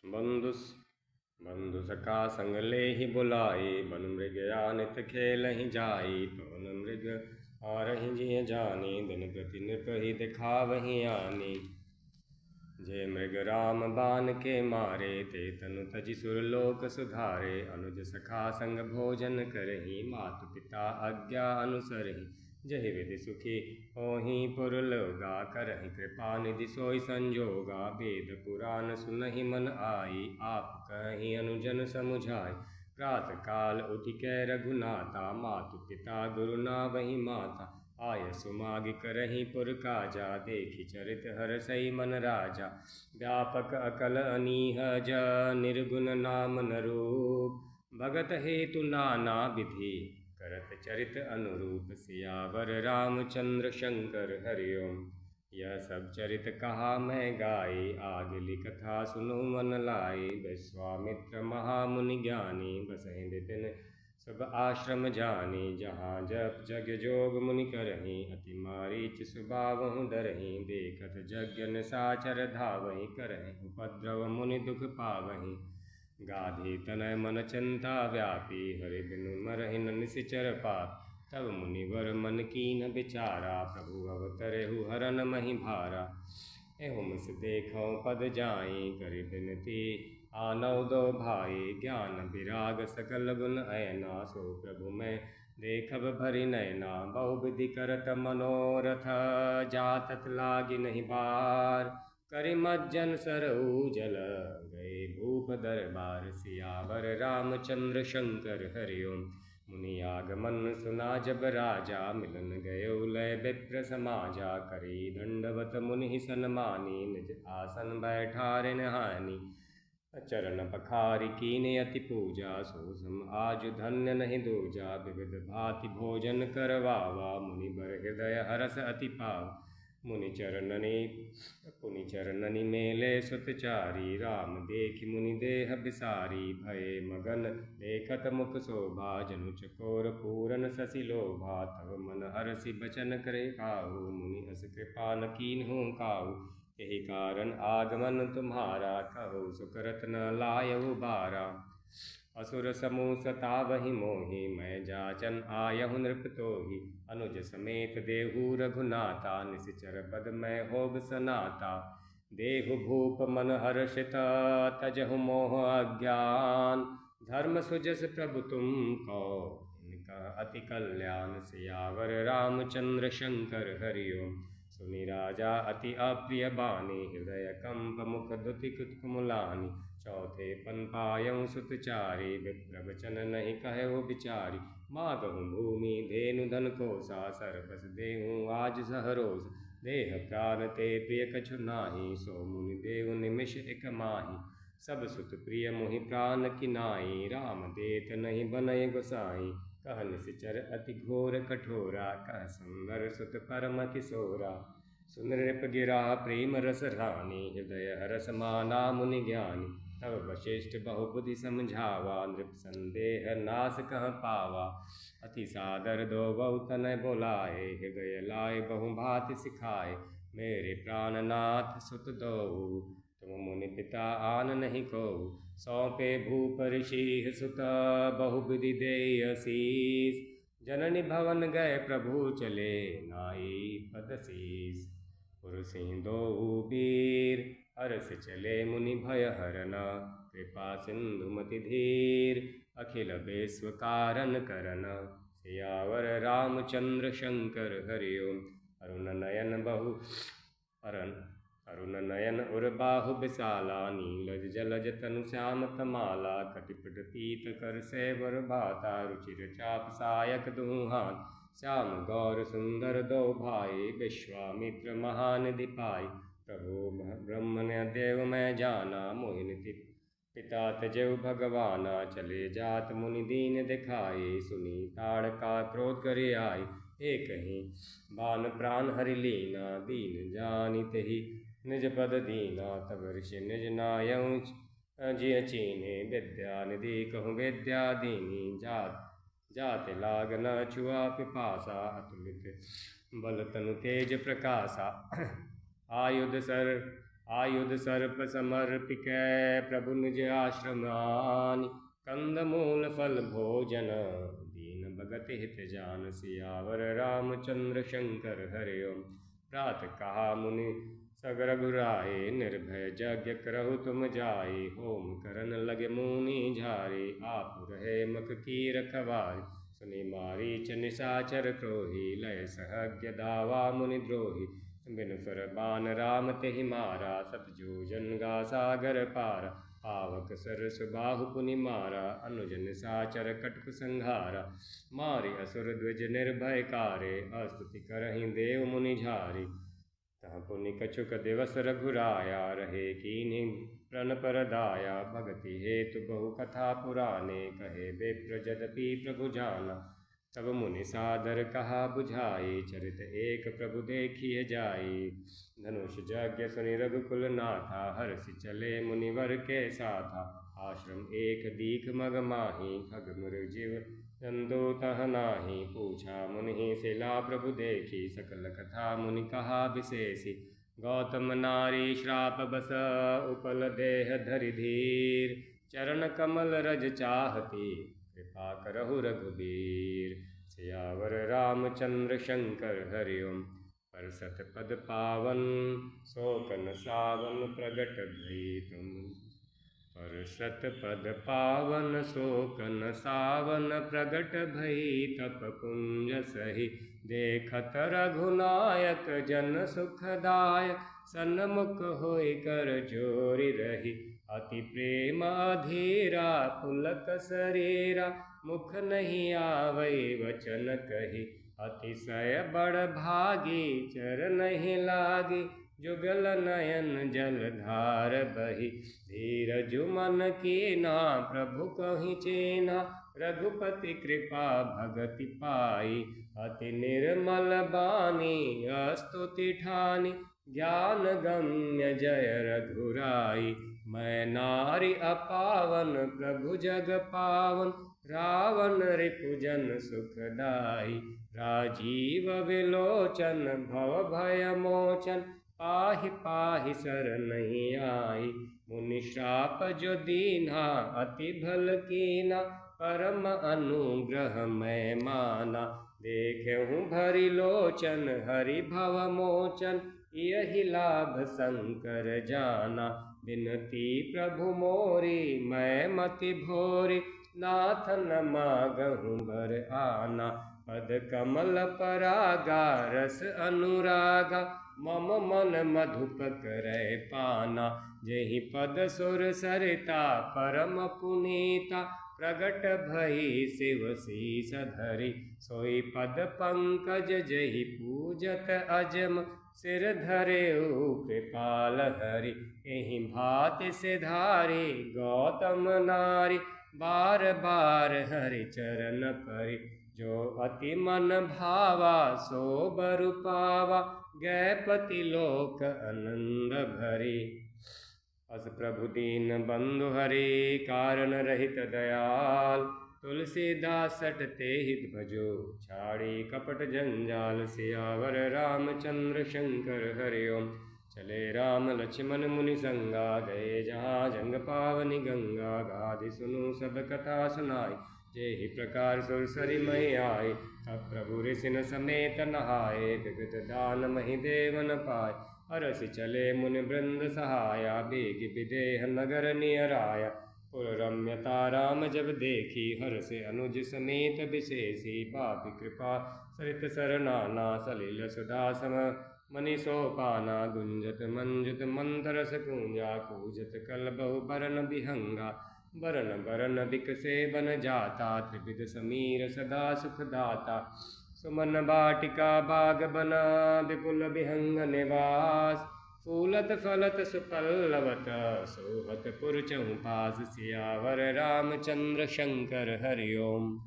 बंधु सखा संग लेहि बुलाए, बन मृग आनित खेलहि जाई। पवन मृग आरहि जिय जानी, दिन प्रति नृप ही दिखावहि आनी। जे मृग राम बान के मारे, ते तनु तजि सुरलोक सुधारे। अनुज सखा संग भोजन करहि, मातु पिता आज्ञा अनुसरहि। जहि विधि सुखी होहि पुरलोगा, करहि कृपा निधि सोई संजोगा। वेद पुराण सुनहि मन आई, आप कहि अनुजन समुझाई। प्रात काल उठिकै रघुनाथा, मातु पिता गुरु नावहि माता। आय सुमाग करहि पुर काजा, देखि चरित हरषई मन राजा। व्यापक अकल अनीहज, निर्गुण नाम न रूप। भगत हेतु नाना विधि, करत चरित अनुरूप। सियावर रामचंद्र शंकर हरि ओम। यह सब चरित कहा मैं गाई, आगे कथा सुनो मन लाई। विश्वामित्र महामुनि ज्ञानी, बसहि विपिन सब आश्रम जानी। जहाँ जप जग जोग मुनि करहि, अति मारीच सुबावहु डरहि। देखत यज्ञ निशाचर धावहि, करहि उपद्रव मुनि दुख पावहि। गाधी तनय मन चिंता व्यापी, हरि बिनु मरहि न निशिचर पापी। तब मुनिवर मन कीन विचारा, प्रभु अवतरहु हरन महि भारा। एहुम से देखौ पद जाई, करि बिनती आनौ दो भाई। ज्ञान विराग सकल गुण ऐना, सो प्रभु मैं देखब भरि नैना। बहुविधि करत मनोरथ, जातत लागी नहीं बार। करि मज्जन सरऊ जल, गए भूप दरबार। सियावर रामचंद्र शंकर हरि ओम। मुनि आगमन सुना जब राजा, मिलन गयो लय विप्र समाजा। करी दंडवत मुनि सन्मानी, निज आसन बैठारे नहानी। चरण पखारि कीन्ह अति पूजा, सो सम आज धन्य नहीं दूजा। विविध भांति भोजन करवावा, मुनि बर हृदय हरस अति पावा। मुनि चरणनि मेले सुत चारी, राम देखि मुनि देह बिसारी। भये मगन देखत मुख शोभा, जनु चकोर पूरन शशि लोभा। तब मन हरषि बचन करे काहू, मुनि अस कृपा न कीन्हु काहू। यही कारण आगमन तुम्हारा, कहो सुकरत न लायहु बारा। असुर समूह सतावहि मोहि, मैं जाचन आयहु नृप तोहि। अनुज समेत देहु रघुनाथा, निशिचर पद मैं होब सनाथा। देहु भूप मन हर्षित, तजहु मोह अज्ञान। धर्म सुजस प्रभु तुम कौ, इनका अति कल्याण। सियावर रामचंद्र शंकर हरि ओम। सुनि राजा अति अप्रिय बानी, हृदय कंप मुख दुति कुमुलानी। चौथे पन पायउ सुत चारी, विप्र वचन नहीं कहु बिचारी। मागहु भूमि धेनु धन कोसा, सरबस देहु आज सहरोस। देह प्राण ते प्रिय कछु नाही, सो मुनि देहु निमिष एक माही। सब सुत प्रिय मोहि प्राण किनाई, राम देत नहीं बनय गोसाई। कह निशिचर अति घोर कठोरा, कह सुंदर सुत परम किशोरा। सुन नृप गिरा प्रेम रस रानी, हृदय हरस माना मुनि ज्ञानी। तब वशिष्ठ बहुबुद्धि समझावा, नृप संदेह नाश कह पावा। अति सादर दो बहु तनय बोलाए, हृदय लाए बहु भांति सिखाए। मेरे प्राणनाथ सुत दोऊ, तुम मुनि पिता आन नहीं कोऊ। सौंपे भूप ऋषि सुत, बहुविधि देय असीस। जननी भवन गए प्रभु चले, नाई पद शीस। पुरुषि दोऊ वीर, हरष चले मुनि भय हरना। कृपा सिंधु मति धीर, अखिल विश्व कारण करन। सियावर रामचंद्र शंकर हरि ओम। अरुण नयन उर बाहु विशाला, नीलज जलज तनु श्याम तमाला। कटिपट पीत कर सेवर भाता, रुचिर चाप सायक दुहु हाथ। श्याम गौर सुंदर दो भाई, विश्वामित्र महानिधि पाई। प्रभु ब्रह्मण्य देव मैं जाना, मोहिनी पिता तजेउ भगवाना। चले जात मुनि दीन दिखाई, सुनी ताड़का क्रोध करे आई। एक ही बान प्राण हरि लीना, दीन जानि तेहि निज पद दीना। तब ऋषि निज नायउ जिय चीन्हे, विद्या निधि कहु विद्या दीनी। जाति लाग न छुआ पिपासा, अतुलित बल तनु तेज प्रकाशा। आयुध सर्प समर्पिकै प्रभु निज आश्रम आनि। कंदमूल फल भोजन दीन भगत हित जान। सियावर रामचंद्र शंकर हरि ओम। प्रातः कहा मुनि सगर रघुराए, निर्भय यज्ञ करहु तुम जाए। होम करन लगे मुनि झारे, आप रहे मख की रखवारी। सुनि मारीच निशाचर क्रोही, लय सहज्ञ दावा मुनि द्रोही। बिनु फर बान राम तेहि मारा, सतजोजन गा सागर पारा। पावक सरस बाहु पुनि मारा, अनुज निशाचर कटक संहारा। मारि असुर द्विज निर्भय कारे, अस्तुति करहि देव मुनि झारी। तह पुनि कछुक दिवस रघुराया, रहे कीन्ही प्रण पर दाया। भगति हेतु बहु कथा पुराने, कहे विप्र यद्यपि प्रभु जाना। तब मुनि सादर कहा बुझाई, चरित एक प्रभु देखिए जाई। धनुष यज्ञ सुनि रघुकुल नाथा, हर्षि चले मुनिवर के साथा। आश्रम एक दीख मग माही, खग मृग जीव जंतु तह नाही। पूछा मुनि शिला प्रभु देखी, सकल कथा मुनि कहा विशेषी। गौतम नारी श्राप बस उपल देह धरि धीर। चरण कमल रज चाहती, कृपा करहु रघुबीर। सियावर रामचंद्र शंकर हरि ओम। परसत पद पावन शोकन सावन, प्रगट भई तुम। परसत पद पावन शोकन सावन, प्रगट भई तप कुंज सही। देखत रघुनायक जन सुखदायक, सन्मुख होय कर जोरि रही। अति प्रेम अधीरा पुलक शरीरा, मुख नहीं आवै वचन कही। अतिशय बड़ भागी चर नहीं लागी, जुगल नयन जलधार बही। धीरजु मन कीना प्रभु कहि चीना, रघुपति कृपा भगति पाई। अति निर्मल बानी स्तुति ठानी, ज्ञान गम्य जय रघुराई। मैं नारी अपावन प्रभु जग पावन, रावण रिपुजन सुखदाई। राजीव विलोचन भव भय मोचन, पाहि पाहि शरणहि आई। मुनि श्राप जो दीन्हा अति भल कीना, परम अनुग्रह मैं माना। देखहु भरि लोचन हरि भव मोचन, यही लाभ शंकर जाना। बिनती प्रभु मोरी मैं मति भोरी, नाथ न मागहु बर आना। पद कमल परागा रस अनुरागा, मम मन मधुप करय पाना। जेहि पद सुर सरिता परम पुनीता, प्रगट भई शिव शीस धरि। सोई पद पंकज जहि पूजत अजम, सिर धरेउ कृपाल हरि। एहि भाति सिधारी गौतम नारी, बार बार हरि चरण परि। जो अति मन भावा सो बर पावा, गैपति लोक आनंद भरी। अस प्रभु दीन बंधु हरि, कारण रहित दयाल। तुलसीदास सटते हित भजो, छाड़ी कपट जंजाल। सियावर रामचंद्र शंकर हरि ओम। चले राम लक्ष्मण मुनि संगा, गए जहाँ जंग पावनी गंगा। गाधि सुनु सब कथा सुनाई, जेहि प्रकार सुरसरि महि आए। तब प्रभु ऋषिन समेत नहाए, विविध दान महि देव न पाए। हरषि चले मुनि वृंद सहाया, बेग विदेह नगर नियराया। पुर रम्यता राम जब देखी, हर्षि अनुज समेत विशेषी। पापी कृपा सरित सरनाना, सलिल सुधा सम मनि सोपाना। गुंजत मंजुत मंतरस कुंजा, कूजत कल बहु बरन बिहंगा। बरन बरन बिकसे बन जाता, त्रिविध समीर सदा सुख दाता। सुमन वाटिका बाग बना, विपुल बिहंग निवास। फूलत फलत सुपल्लवत, सोहत पुर चहुँ पास। सियावर रामचंद्र शंकर हरि ओम।